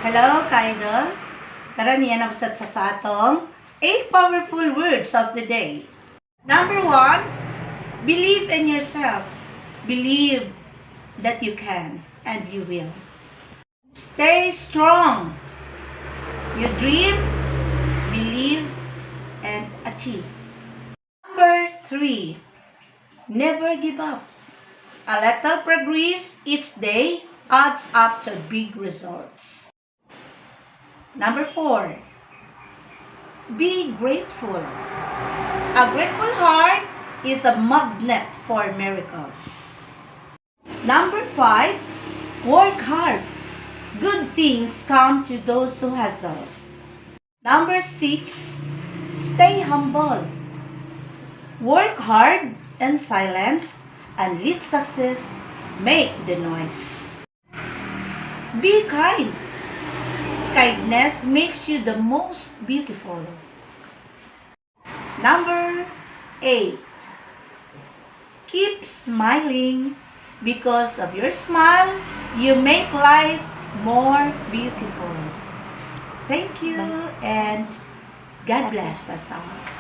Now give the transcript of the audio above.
Hello, Kaidol. Karaniyan ang sa atong 8 powerful words of the day. Number 1, believe in yourself. Believe that you can and you will. Stay strong. You dream, believe, and achieve. Number 3, never give up. A little progress each day adds up to big results. Number 4, be grateful. A grateful heart is a magnet for miracles. Number 5, work hard. Good things come to those who hustle. Number 6, stay humble. Work hard in silence and let success make the noise. Be kind. Kindness makes you the most beautiful. Number 8, keep smiling. Because of your smile, you make life more beautiful. Thank you and God bless us all.